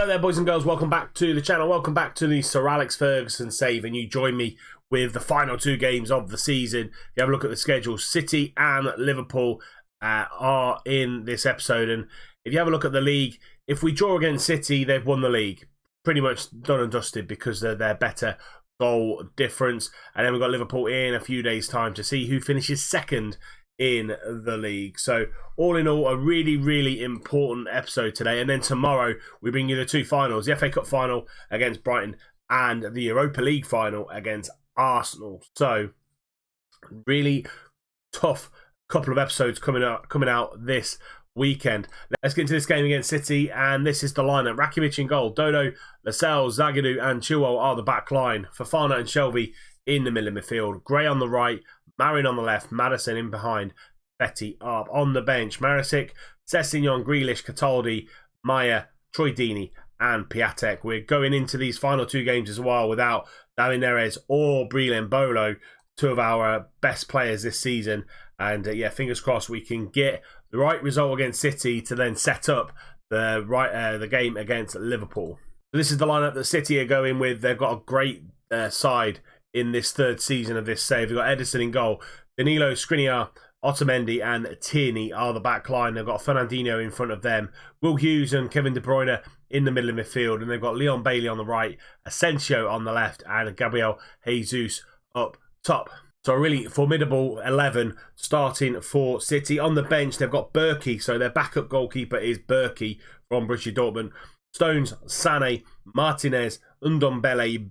Hello there, boys and girls. Welcome back to the channel. Welcome back to the Sir Alex Ferguson save. And you join me with the final two games of the season. If you have a look at the schedule, City and Liverpool are in this episode. And if you have a look at the league, if we draw against City, they've won the league. Pretty much done and dusted because they're better goal difference. And then we've got Liverpool in a few days' time to see who finishes second in the league. So all in all, a really important episode today. And then tomorrow we bring you the two finals, the FA Cup final against Brighton and the Europa League final against Arsenal. So really tough couple of episodes coming out this weekend. Let's get into this game against City, and this is the lineup. Rakitic in goal, Dodo, Lascelles, Zagadou and Chilwell are the back line. Fofana and Shelvey in the middle of midfield. Gray on the right, Marin on the left, Maddison in behind, Betty up. On the bench, Marisic, Sessegnon, Grealish, Cataldi, Maya, Troy Deeney and Piatek. We're going into these final two games as well without David Neres or Breland Bolo, two of our best players this season. And yeah, fingers crossed we can get the right result against City to then set up the game against Liverpool. So this is the lineup that City are going with. They've got a great side in this third season of this save. We've got Ederson in goal, Danilo, Skriniar, Otamendi and Tierney are the back line. They've got Fernandinho in front of them, Will Hughes and Kevin De Bruyne in the middle of midfield, and they've got Leon Bailey on the right, Asensio on the left and Gabriel Jesus up top. So a really formidable 11 starting for City. On the bench, they've got Berkey, so their backup goalkeeper is Berkey from Borussia Dortmund. Stones, Sané, Martinez, Ndombele,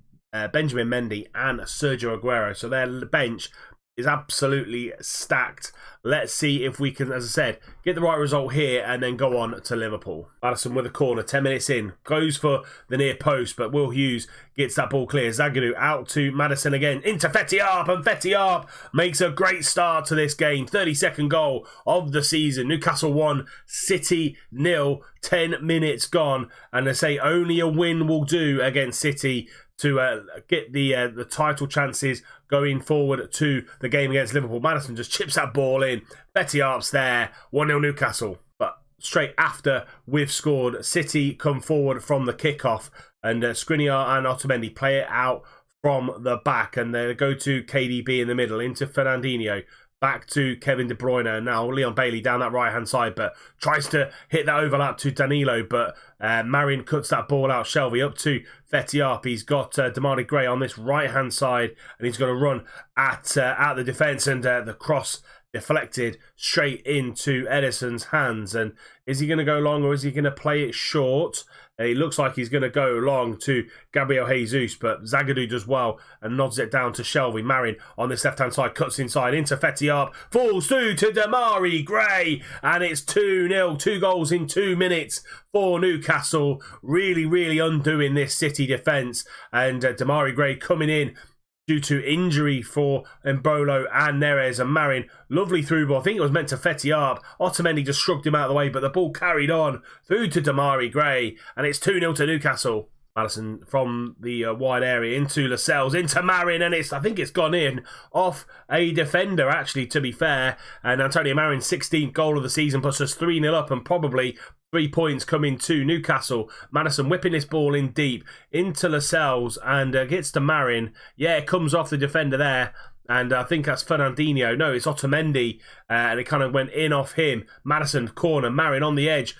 Benjamin Mendy and Sergio Aguero. So their bench is absolutely stacked. Let's see if we can, as I said, get the right result here and then go on to Liverpool. Maddison with a corner, 10 minutes in, goes for the near post, but Will Hughes gets that ball clear. Zagadou out to Maddison again, into Fetty-Arp, and Fetty-Arp makes a great start to this game. 32nd goal of the season. Newcastle 1, City 0, 10 minutes gone, and they say only a win will do against City to get the title chances going forward to the game against Liverpool. Maddison just chips that ball in. Fetty-Arp's there. 1-0 Newcastle. But straight after we've scored, City come forward from the kickoff, and Skriniar and Otamendi play it out from the back, and they go to KDB in the middle, into Fernandinho. Back to Kevin De Bruyne, and now Leon Bailey down that right-hand side, but tries to hit that overlap to Danilo, but Marin cuts that ball out. Shelvey up to Fetty-Arp. He's got Damari Gray on this right-hand side, and he's going to run at the defence, and the cross deflected straight into Ederson's hands. And is he going to go long, or is he going to play it short? It looks like he's going to go long to Gabriel Jesus, but Zagadou does well and nods it down to Shelvey. Marin on this left-hand side, cuts inside into Fetty-Arp, falls through to Damari Gray, and it's 2-0, 2 goals in 2 minutes for Newcastle. Really undoing this City defence, and Damari Gray coming in due to injury for Mbolo and Neres, and Marin, lovely through ball. I think it was meant to Fetty-Arp. Otamendi just shrugged him out of the way, but the ball carried on through to Damari Gray, and it's 2-0 to Newcastle. Maddison from the wide area into Lascelles, into Marin, and I think it's gone in off a defender, actually, to be fair. And Antonio Marin's 16th goal of the season puts us 3-0 up, and probably 3 points coming to Newcastle. Maddison whipping this ball in deep into Lascelles, and gets to Marin. Yeah, it comes off the defender there, and I think that's Fernandinho. No, it's Otamendi, and it kind of went in off him. Maddison, corner, Marin on the edge,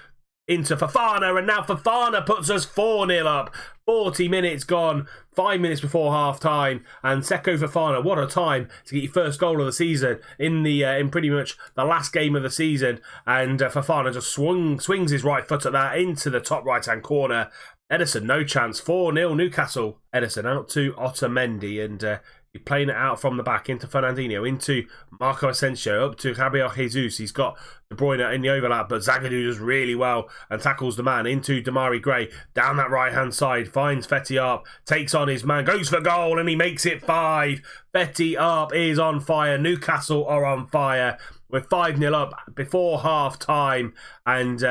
into Fofana, and now Fofana puts us 4-0 up. 40 minutes gone, 5 minutes before half-time, and Seko Fofana, what a time to get your first goal of the season in pretty much the last game of the season, and Fofana just swings his right foot at that into the top right-hand corner. Ederson, no chance, 4-0 Newcastle. Ederson out to Otamendi, and he's playing it out from the back into Fernandinho, into Marco Asensio, up to Gabriel Jesus. He's got De Bruyne in the overlap, but Zagadou does really well and tackles the man into Damari Gray. Down that right-hand side, finds Fetty-Arp, takes on his man, goes for goal, and he makes it 5. Fetty-Arp is on fire. Newcastle are on fire. We're 5-0 up before half-time, and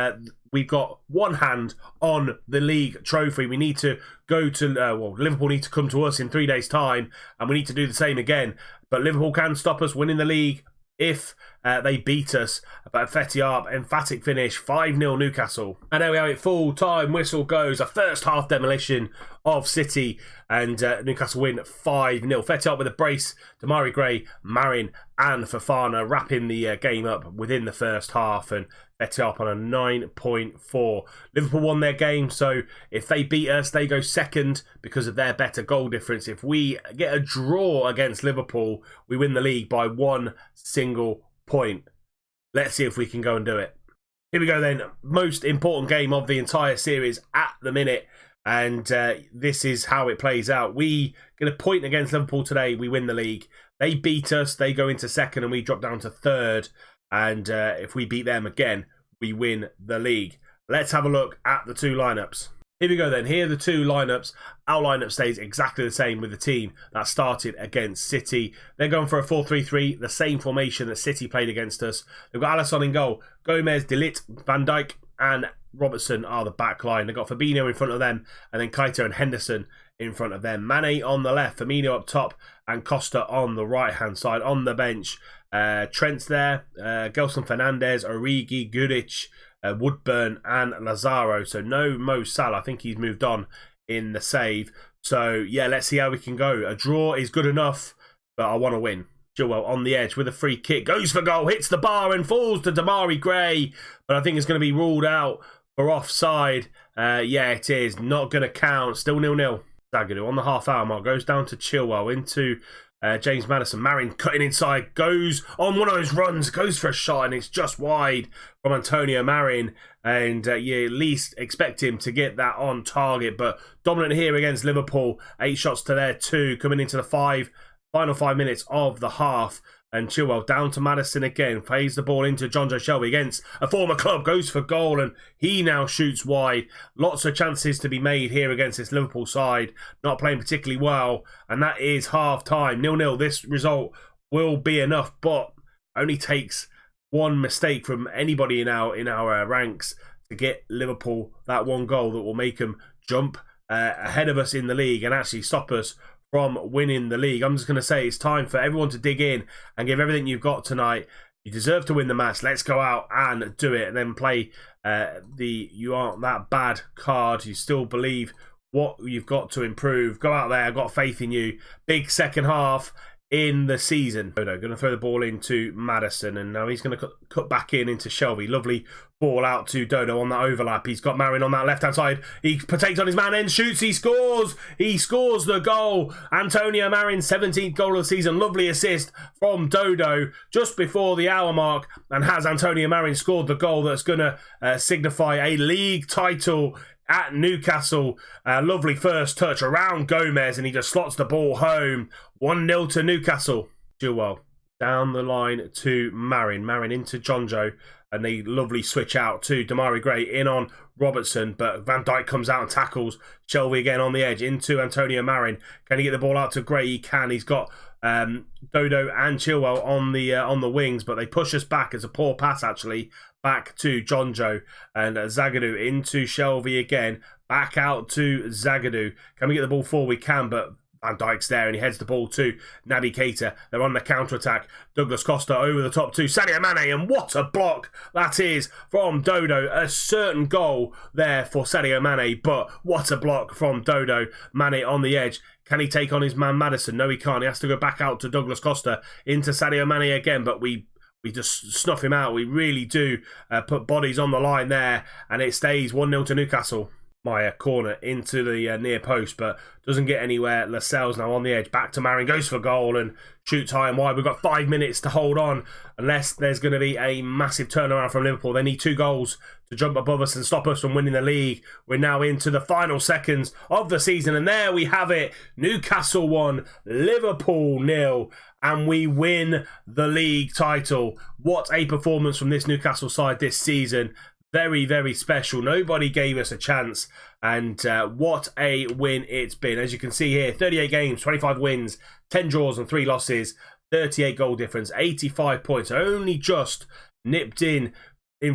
we've got one hand on the league trophy. We need to go to, Liverpool need to come to us in 3 days' time, and we need to do the same again. But Liverpool can stop us winning the league if they beat us. But Fetiarp, emphatic finish, 5-0 Newcastle. And there we have it, full-time whistle goes. A first-half demolition of City, and Newcastle win 5-0. Fetiarp with a brace, Demarai Gray, Marin and Fofana wrapping the game up within the first half, and Fetiarp on a 9.4. Liverpool won their game, so if they beat us, they go second because of their better goal difference. If we get a draw against Liverpool, we win the league by 1 single point. Let's see if we can go and do it. Here we go then. Most important game of the entire series at the minute. And this is how it plays out. We get a point against Liverpool today. We win the league. They beat us. They go into second and we drop down to third. And if we beat them again, we win the league. Let's have a look at the two lineups. Here we go then. Here are the two lineups. Our lineup stays exactly the same with the team that started against City. They're going for a 4-3-3, the same formation that City played against us. They've got Alisson in goal. Gomez, De Ligt, Van Dijk and Robertson are the back line. They've got Fabinho in front of them, and then Keita and Henderson in front of them. Mane on the left, Firmino up top, and Costa on the right-hand side. On the bench, Trent's there, Gelson Fernandes, Origi, Guric, Woodburn and Lazaro. So no Mo Salah. I think he's moved on in the save. So yeah, let's see how we can go. A draw is good enough, but I want to win. Chilwell on the edge with a free kick. Goes for goal, hits the bar and falls to Demarai Gray. But I think it's going to be ruled out for offside. Yeah, it is. Not going to count. Still 0-0. Zagadou on the half-hour mark. Goes down to Chilwell into James Maddison. Marin cutting inside. Goes on one of those runs. Goes for a shot and it's just wide from Antonio Marin. And you at least expect him to get that on target. But dominant here against Liverpool. 8 shots to their 2. Coming into the final 5 minutes of the half. And Chilwell down to Maddison again. Plays the ball into Jonjo Shelvey against a former club. Goes for goal and he now shoots wide. Lots of chances to be made here against this Liverpool side. Not playing particularly well. And that is half time. 0-0. This result will be enough. But only takes one mistake from anybody in our ranks to get Liverpool that one goal that will make them jump ahead of us in the league and actually stop us from winning the league. I'm just going to say it's time for everyone to dig in and give everything you've got tonight. You deserve to win the match. Let's go out and do it. And then play the you aren't that bad card. You still believe what you've got to improve. Go out there. I've got faith in you. Big second half in the season. Dodo going to throw the ball into Maddison, and now he's going to cut back into Shelvey. Lovely ball out to Dodo on that overlap. He's got Marin on that left-hand side. He takes on his man and shoots. He scores. He scores the goal. Antonio Marin, 17th goal of the season. Lovely assist from Dodo just before the hour mark, and has Antonio Marin scored the goal that's going to signify a league title at Newcastle. Lovely first touch around Gomez, and he just slots the ball home. 1-0 to Newcastle. Chilwell down the line to Marin. Marin into Jonjo, and they lovely switch out to Demarai Gray in on Robertson, but Van Dijk comes out and tackles Shelvey again on the edge into Antonio Marin. Can he get the ball out to Gray? He can. He's got Dodo and Chilwell on the wings, but they push us back. It's a poor pass actually. Back to Jonjo and Zagadou into Shelvey again. Back out to Zagadou. Can we get the ball forward? We can, but Van Dijk's there and he heads the ball to Naby Keita. They're on the counter-attack. Douglas Costa over the top to Sadio Mane, and what a block that is from Dodo. A certain goal there for Sadio Mane, but what a block from Dodo. Mane on the edge. Can he take on his man Maddison? No, he can't. He has to go back out to Douglas Costa into Sadio Mane again, but we just snuff him out. We really do put bodies on the line there, and it stays 1-0 to Newcastle. Maya corner into the near post, but doesn't get anywhere. Lascelles now on the edge. Back to Marin, goes for goal and shoots high and wide. We've got 5 minutes to hold on unless there's going to be a massive turnaround from Liverpool. They need 2 goals to jump above us and stop us from winning the league. We're now into the final seconds of the season, and there we have it. Newcastle 1, Liverpool 0. And we win the league title. What a performance from this Newcastle side this season. Very, very special. Nobody gave us a chance. And what a win it's been. As you can see here, 38 games, 25 wins, 10 draws and 3 losses, 38 goal difference, 85 points. Only just nipped in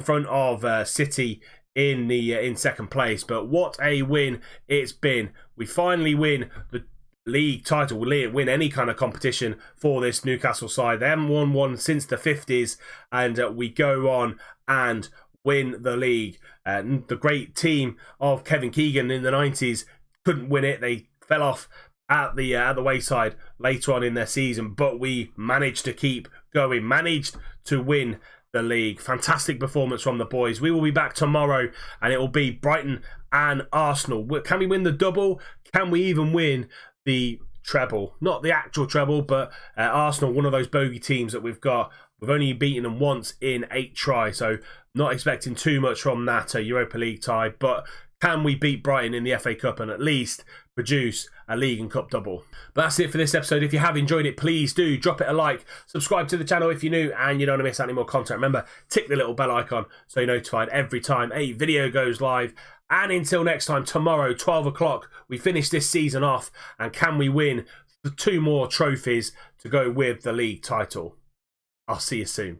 front of City in second place. But what a win it's been. We finally win the league title, win any kind of competition for this Newcastle side. They haven't won one since the 50s, and we go on and win the league. The great team of Kevin Keegan in the 90s couldn't win it. They fell off at the wayside later on in their season, but we managed to keep going, managed to win the league. Fantastic performance from the boys. We will be back tomorrow, and it will be Brighton and Arsenal. Can we win the double? Can we even win the treble? Not the actual treble, but Arsenal, one of those bogey teams that we've got. We've only beaten them once in 8 tries, so not expecting too much from that Europa League tie. But can we beat Brighton in the FA Cup and at least produce a league and cup double? But that's it for this episode. If you have enjoyed it, please do drop it a like, subscribe to the channel if you're new and you don't want to miss out any more content. Remember, tick the little bell icon so you're notified every time a video goes live. And until next time, tomorrow 12 o'clock, we finish this season off, and can we win the 2 more trophies to go with the league title? I'll see you soon.